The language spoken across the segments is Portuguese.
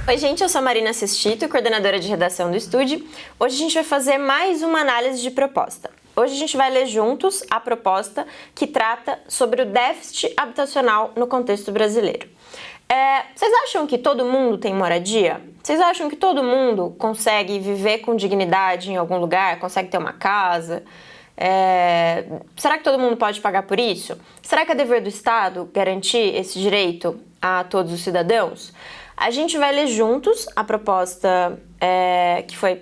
Oi gente, eu sou a Marina Sestito, coordenadora de redação do Estude. Hoje a gente vai fazer mais uma análise de proposta. Hoje a gente vai ler juntos a proposta que trata sobre o déficit habitacional no contexto brasileiro. Vocês acham que todo mundo tem moradia? Vocês acham que todo mundo consegue viver com dignidade em algum lugar, consegue ter uma casa? Será que todo mundo pode pagar por isso? Será que é dever do Estado garantir esse direito a todos os cidadãos? A gente vai ler juntos a proposta,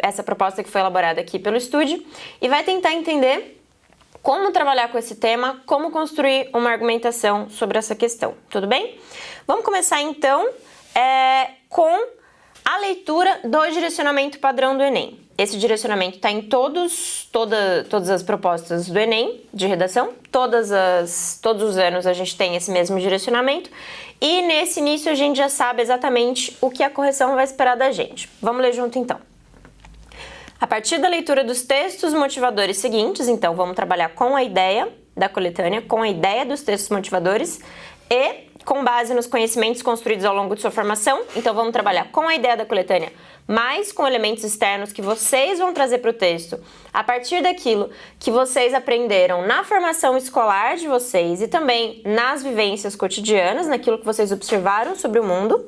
essa proposta que foi elaborada aqui pelo Estude e vai tentar entender como trabalhar com esse tema, como construir uma argumentação sobre essa questão, tudo bem? Vamos começar então com a leitura do direcionamento padrão do Enem. Esse direcionamento está em todas as propostas do Enem de redação, todos os anos a gente tem esse mesmo direcionamento e nesse início a gente já sabe exatamente o que a correção vai esperar da gente. Vamos ler junto então. A partir da leitura dos textos motivadores seguintes, então vamos trabalhar com a ideia da coletânea, com a ideia dos textos motivadores e com base nos conhecimentos construídos ao longo de sua formação. Então vamos trabalhar com a ideia da coletânea, mais com elementos externos que vocês vão trazer para o texto, a partir daquilo que vocês aprenderam na formação escolar de vocês e também nas vivências cotidianas, naquilo que vocês observaram sobre o mundo,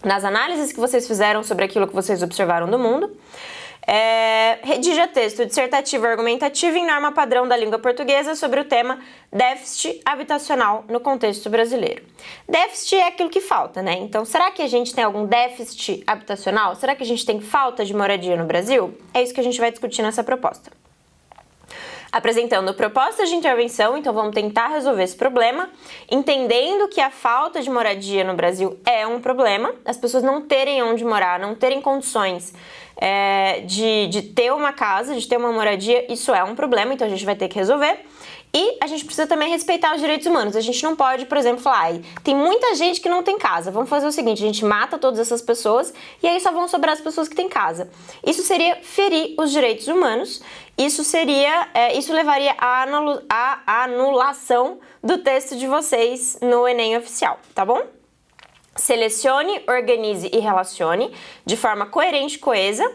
nas análises que vocês fizeram sobre aquilo que vocês observaram do mundo. Redija texto dissertativo argumentativo em norma padrão da língua portuguesa sobre o tema déficit habitacional no contexto brasileiro. Déficit é aquilo que falta, né? Então, será que a gente tem algum déficit habitacional? Será que a gente tem falta de moradia no Brasil? É isso que a gente vai discutir nessa proposta. Apresentando propostas de intervenção, então vamos tentar resolver esse problema, entendendo que a falta de moradia no Brasil é um problema, as pessoas não terem onde morar, não terem condições de ter uma casa, de ter uma moradia, isso é um problema, então a gente vai ter que resolver. E a gente precisa também respeitar os direitos humanos. A gente não pode, por exemplo, falar, tem muita gente que não tem casa. Vamos fazer o seguinte, a gente mata todas essas pessoas e aí só vão sobrar as pessoas que têm casa. Isso seria ferir os direitos humanos. Isso levaria à anulação do texto de vocês no Enem oficial, tá bom? Selecione, organize e relacione de forma coerente e coesa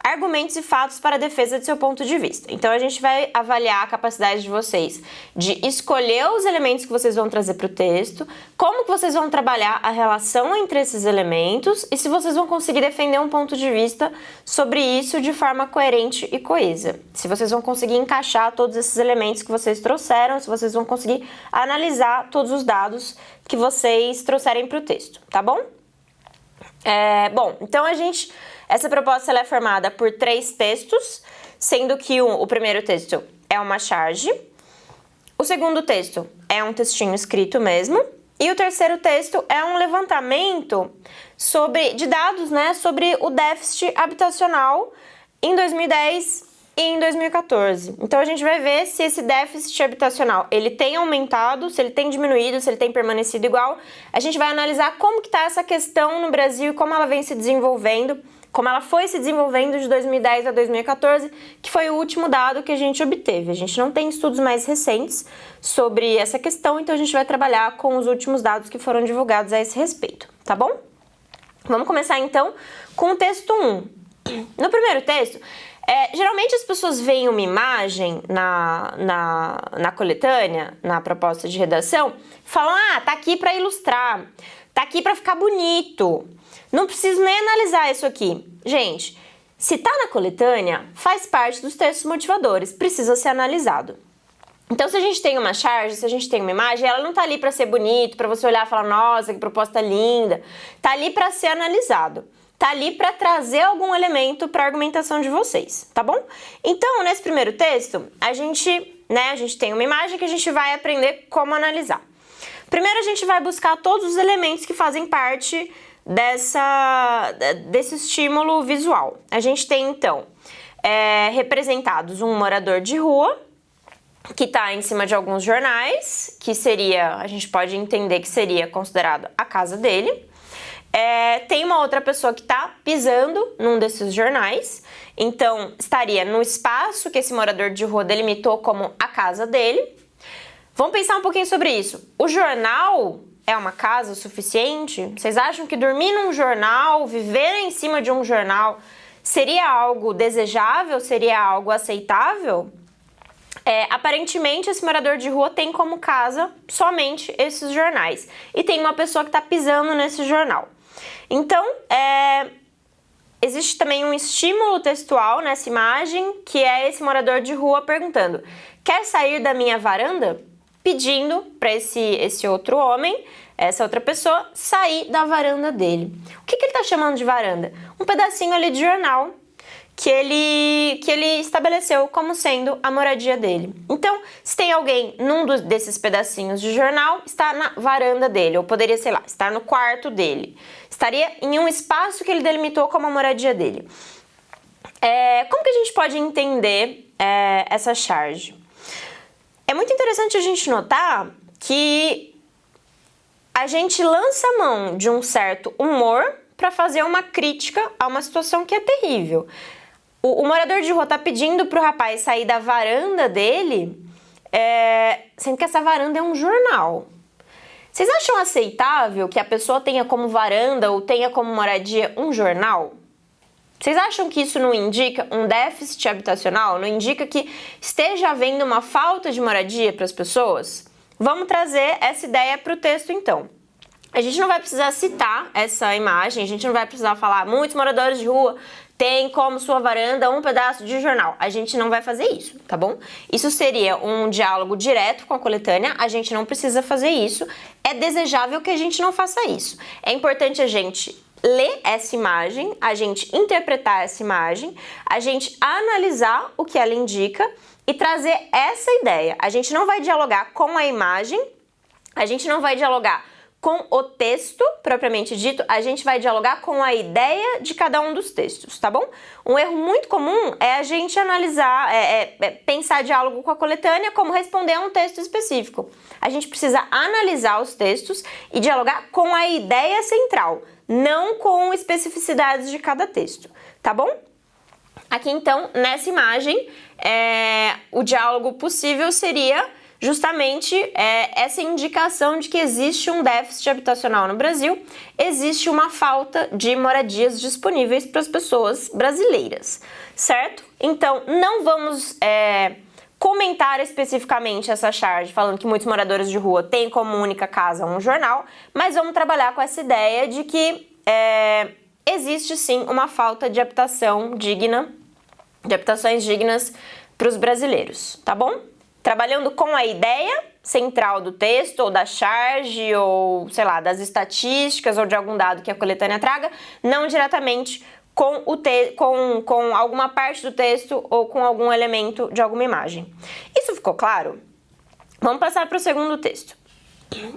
argumentos e fatos para a defesa de seu ponto de vista. Então, a gente vai avaliar a capacidade de vocês de escolher os elementos que vocês vão trazer para o texto, como que vocês vão trabalhar a relação entre esses elementos e se vocês vão conseguir defender um ponto de vista sobre isso de forma coerente e coesa. Se vocês vão conseguir encaixar todos esses elementos que vocês trouxeram, se vocês vão conseguir analisar todos os dados que vocês trouxerem para o texto, tá bom? Então essa proposta ela é formada por 3 textos, sendo que o primeiro texto é uma charge, o segundo texto é um textinho escrito mesmo, e o terceiro texto é um levantamento de dados, né, sobre o déficit habitacional em 2010 e em 2014. Então a gente vai ver se esse déficit habitacional ele tem aumentado, se ele tem diminuído, se ele tem permanecido igual. A gente vai analisar como que está essa questão no Brasil e como ela vem se desenvolvendo, como ela foi se desenvolvendo de 2010 a 2014, que foi o último dado que a gente obteve. A gente não tem estudos mais recentes sobre essa questão, então a gente vai trabalhar com os últimos dados que foram divulgados a esse respeito, tá bom? Vamos começar então com o texto 1. No primeiro texto, geralmente as pessoas veem uma imagem na coletânea, na proposta de redação, falam, tá aqui para ilustrar, tá aqui para ficar bonito. Não preciso nem analisar isso aqui. Gente, se tá na coletânea, faz parte dos textos motivadores, precisa ser analisado. Então, se a gente tem uma charge, se a gente tem uma imagem, ela não tá ali para ser bonito, para você olhar e falar, nossa, que proposta linda. Tá ali para ser analisado. Tá ali para trazer algum elemento para a argumentação de vocês, tá bom? Então, nesse primeiro texto, a gente tem uma imagem que a gente vai aprender como analisar. Primeiro, a gente vai buscar todos os elementos que fazem parte desse estímulo visual. A gente tem, então, representados um morador de rua, que está em cima de alguns jornais, que a gente pode entender que seria considerado a casa dele. Tem uma outra pessoa que está pisando num desses jornais, então estaria no espaço que esse morador de rua delimitou como a casa dele. Vamos pensar um pouquinho sobre isso. O jornal é uma casa o suficiente? Vocês acham que dormir num jornal, viver em cima de um jornal, seria algo desejável? Seria algo aceitável? Aparentemente, esse morador de rua tem como casa somente esses jornais. E tem uma pessoa que está pisando nesse jornal. Então, existe também um estímulo textual nessa imagem, que é esse morador de rua perguntando: quer sair da minha varanda? Pedindo para esse outro homem, essa outra pessoa, sair da varanda dele. O que ele está chamando de varanda? Um pedacinho ali de jornal que ele estabeleceu como sendo a moradia dele. Então, se tem alguém num desses pedacinhos de jornal, está na varanda dele, ou poderia, sei lá, estar no quarto dele. Estaria em um espaço que ele delimitou como a moradia dele. Como que a gente pode entender essa charge? É muito interessante a gente notar que a gente lança a mão de um certo humor para fazer uma crítica a uma situação que é terrível. O morador de rua está pedindo para o rapaz sair da varanda dele, sendo que essa varanda é um jornal. Vocês acham aceitável que a pessoa tenha como varanda ou tenha como moradia um jornal? Vocês acham que isso não indica um déficit habitacional? Não indica que esteja havendo uma falta de moradia para as pessoas? Vamos trazer essa ideia para o texto, então. A gente não vai precisar citar essa imagem, a gente não vai precisar falar muitos moradores de rua têm como sua varanda um pedaço de jornal. A gente não vai fazer isso, tá bom? Isso seria um diálogo direto com a coletânea, a gente não precisa fazer isso. É desejável que a gente não faça isso. É importante a gente ler essa imagem, a gente interpretar essa imagem, a gente analisar o que ela indica e trazer essa ideia. A gente não vai dialogar com a imagem, a gente não vai dialogar com o texto propriamente dito, a gente vai dialogar com a ideia de cada um dos textos, tá bom? Um erro muito comum é a gente analisar, pensar diálogo com a coletânea como responder a um texto específico. A gente precisa analisar os textos e dialogar com a ideia central, não com especificidades de cada texto, tá bom? Aqui então, nessa imagem, o diálogo possível seria justamente essa indicação de que existe um déficit habitacional no Brasil, existe uma falta de moradias disponíveis para as pessoas brasileiras, certo? Então, não vamos comentar especificamente essa charge, falando que muitos moradores de rua têm como única casa um jornal, mas vamos trabalhar com essa ideia de que existe sim uma falta de habitação digna, de habitações dignas para os brasileiros, tá bom? Trabalhando com a ideia central do texto, ou da charge, ou, sei lá, das estatísticas, ou de algum dado que a coletânea traga, não diretamente com alguma parte do texto ou com algum elemento de alguma imagem. Isso ficou claro? Vamos passar para o segundo texto.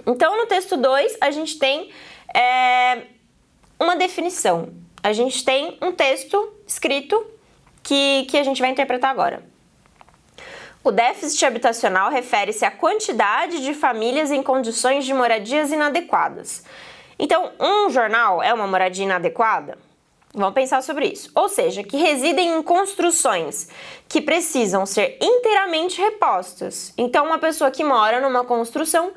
Então, no texto 2, a gente tem uma definição. A gente tem um texto escrito que a gente vai interpretar agora. O déficit habitacional refere-se à quantidade de famílias em condições de moradias inadequadas. Então, um jornal é uma moradia inadequada? Vamos pensar sobre isso. Ou seja, que residem em construções que precisam ser inteiramente repostas. Então, uma pessoa que mora numa construção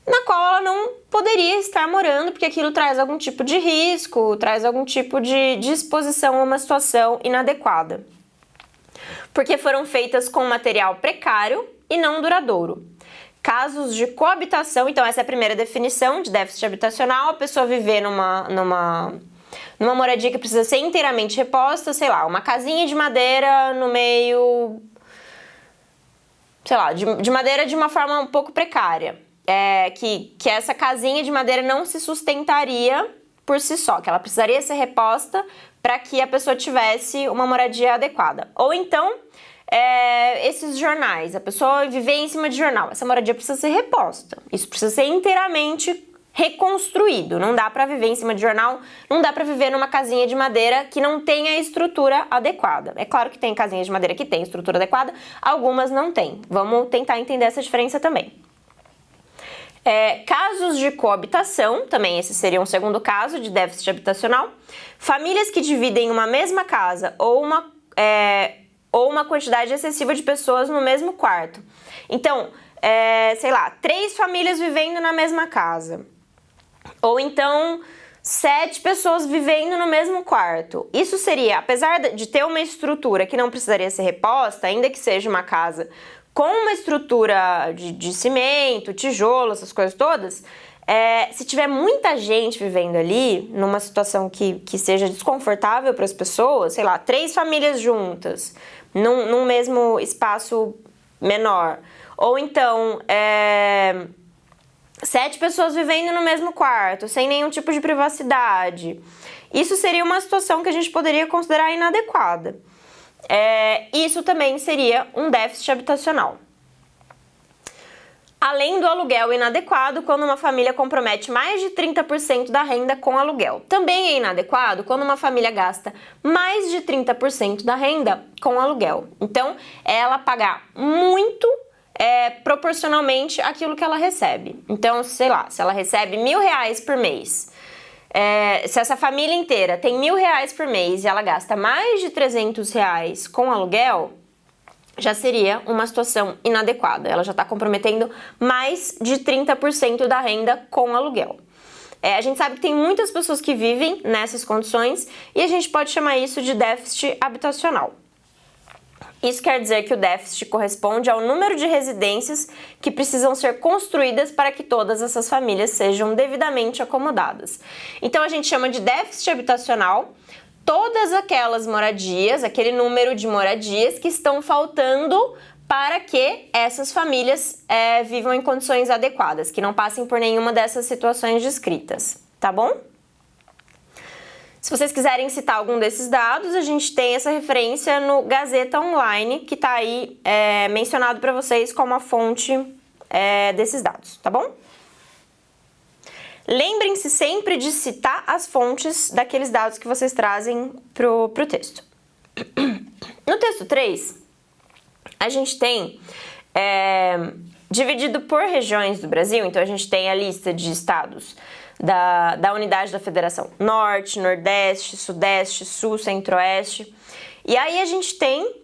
na qual ela não poderia estar morando, porque aquilo traz algum tipo de risco, traz algum tipo de exposição a uma situação inadequada. Porque foram feitas com material precário e não duradouro. Casos de coabitação, então essa é a primeira definição de déficit habitacional, a pessoa viver numa moradia que precisa ser inteiramente reposta, sei lá, uma casinha de madeira no meio, sei lá, de madeira de uma forma um pouco precária. Que essa casinha de madeira não se sustentaria por si só, que ela precisaria ser reposta para que a pessoa tivesse uma moradia adequada. Ou então, esses jornais, a pessoa viver em cima de jornal, essa moradia precisa ser reposta, isso precisa ser inteiramente reconstruído, não dá para viver em cima de jornal, não dá para viver numa casinha de madeira que não tenha estrutura adequada. É claro que tem casinhas de madeira que tem estrutura adequada, algumas não tem. Vamos tentar entender essa diferença também. Casos de coabitação, também esse seria um segundo caso de déficit habitacional. Famílias que dividem uma mesma casa ou uma quantidade excessiva de pessoas no mesmo quarto. Então, sei lá, 3 famílias vivendo na mesma casa. Ou então 7 pessoas vivendo no mesmo quarto. Isso seria, apesar de ter uma estrutura que não precisaria ser reposta, ainda que seja uma casa com uma estrutura de cimento, tijolo, essas coisas todas, se tiver muita gente vivendo ali, numa situação que seja desconfortável para as pessoas, sei lá, 3 famílias juntas, num mesmo espaço menor, ou então 7 pessoas vivendo no mesmo quarto, sem nenhum tipo de privacidade, isso seria uma situação que a gente poderia considerar inadequada. Isso também seria um déficit habitacional. Além do aluguel inadequado, quando uma família compromete mais de 30% da renda com aluguel. Também é inadequado quando uma família gasta mais de 30% da renda com aluguel. Então, ela pagar muito proporcionalmente àquilo que ela recebe. Então, sei lá, se ela recebe R$1.000 por mês, se essa família inteira tem R$1.000 por mês e ela gasta mais de R$300 com aluguel, já seria uma situação inadequada. Ela já está comprometendo mais de 30% da renda com aluguel. A gente sabe que tem muitas pessoas que vivem nessas condições e a gente pode chamar isso de déficit habitacional. Isso quer dizer que o déficit corresponde ao número de residências que precisam ser construídas para que todas essas famílias sejam devidamente acomodadas. Então a gente chama de déficit habitacional todas aquelas moradias, aquele número de moradias que estão faltando para que essas famílias vivam em condições adequadas, que não passem por nenhuma dessas situações descritas, tá bom? Se vocês quiserem citar algum desses dados, a gente tem essa referência no Gazeta Online, que está aí mencionado para vocês como a fonte desses dados, tá bom? Lembrem-se sempre de citar as fontes daqueles dados que vocês trazem pro texto. No texto 3, a gente tem dividido por regiões do Brasil, então a gente tem a lista de estados da unidade da Federação Norte, Nordeste, Sudeste, Sul, Centro-Oeste. E aí a gente tem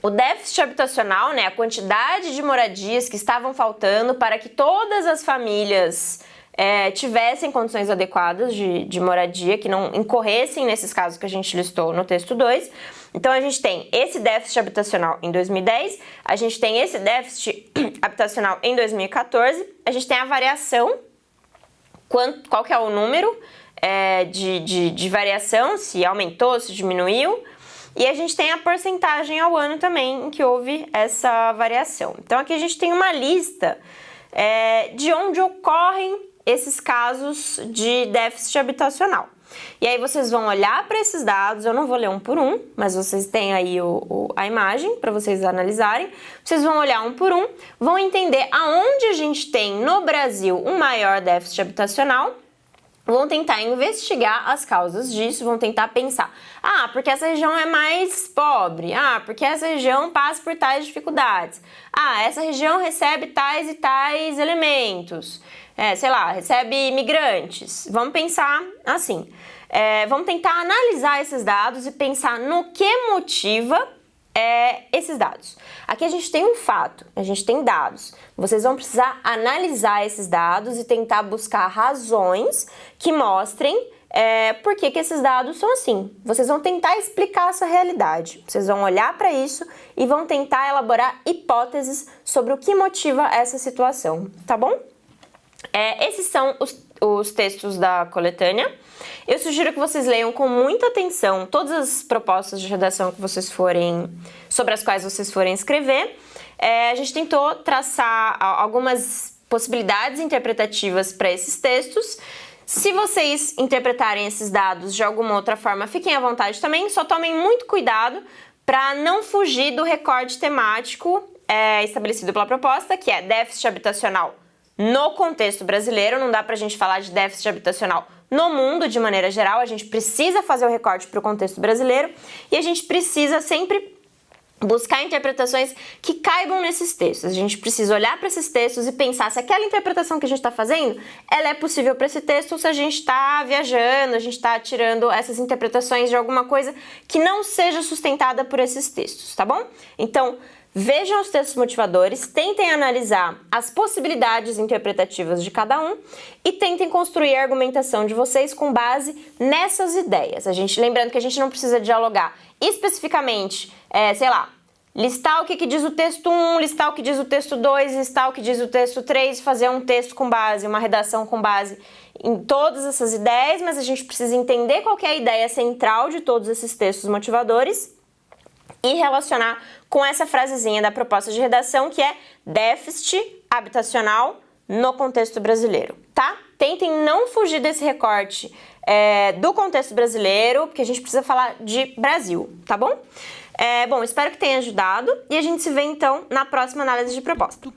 o déficit habitacional, né, a quantidade de moradias que estavam faltando para que todas as famílias tivessem condições adequadas de moradia, que não incorressem nesses casos que a gente listou no texto 2. Então, a gente tem esse déficit habitacional em 2010, a gente tem esse déficit habitacional em 2014, a gente tem a variação, qual que é o número de variação, se aumentou, se diminuiu, e a gente tem a porcentagem ao ano também em que houve essa variação. Então, aqui a gente tem uma lista de onde ocorrem esses casos de déficit habitacional. E aí vocês vão olhar para esses dados, eu não vou ler um por um, mas vocês têm aí a imagem para vocês analisarem. Vocês vão olhar um por um, vão entender aonde a gente tem no Brasil um maior déficit habitacional, vão tentar investigar as causas disso, vão tentar pensar, porque essa região é mais pobre, porque essa região passa por tais dificuldades, essa região recebe tais e tais elementos, sei lá, recebe imigrantes. Vamos pensar assim, vamos tentar analisar esses dados e pensar no que motiva esses dados. Aqui a gente tem um fato, a gente tem dados. Vocês vão precisar analisar esses dados e tentar buscar razões que mostrem por que esses dados são assim. Vocês vão tentar explicar essa realidade. Vocês vão olhar para isso e vão tentar elaborar hipóteses sobre o que motiva essa situação, tá bom? Esses são os textos da coletânea. Eu sugiro que vocês leiam com muita atenção todas as propostas de redação sobre as quais vocês forem escrever. A gente tentou traçar algumas possibilidades interpretativas para esses textos. Se vocês interpretarem esses dados de alguma outra forma, fiquem à vontade também, só tomem muito cuidado para não fugir do recorte temático estabelecido pela proposta, que é déficit habitacional no contexto brasileiro. Não dá pra gente falar de déficit habitacional no mundo de maneira geral, a gente precisa fazer o recorte para o contexto brasileiro e a gente precisa sempre buscar interpretações que caibam nesses textos. A gente precisa olhar para esses textos e pensar se aquela interpretação que a gente está fazendo, ela é possível para esse texto ou se a gente está viajando, a gente está tirando essas interpretações de alguma coisa que não seja sustentada por esses textos, tá bom? Então, Vejam os textos motivadores, tentem analisar as possibilidades interpretativas de cada um e tentem construir a argumentação de vocês com base nessas ideias. Lembrando que a gente não precisa dialogar especificamente, sei lá, listar o que diz o texto 1, listar o que diz o texto 2, listar o que diz o texto 3, fazer um texto com base, uma redação com base em todas essas ideias, mas a gente precisa entender qual que é a ideia central de todos esses textos motivadores e relacionar com essa frasezinha da proposta de redação, que é déficit habitacional no contexto brasileiro, tá? Tentem não fugir desse recorte do contexto brasileiro, porque a gente precisa falar de Brasil, tá bom? Bom, espero que tenha ajudado e a gente se vê então na próxima análise de proposta.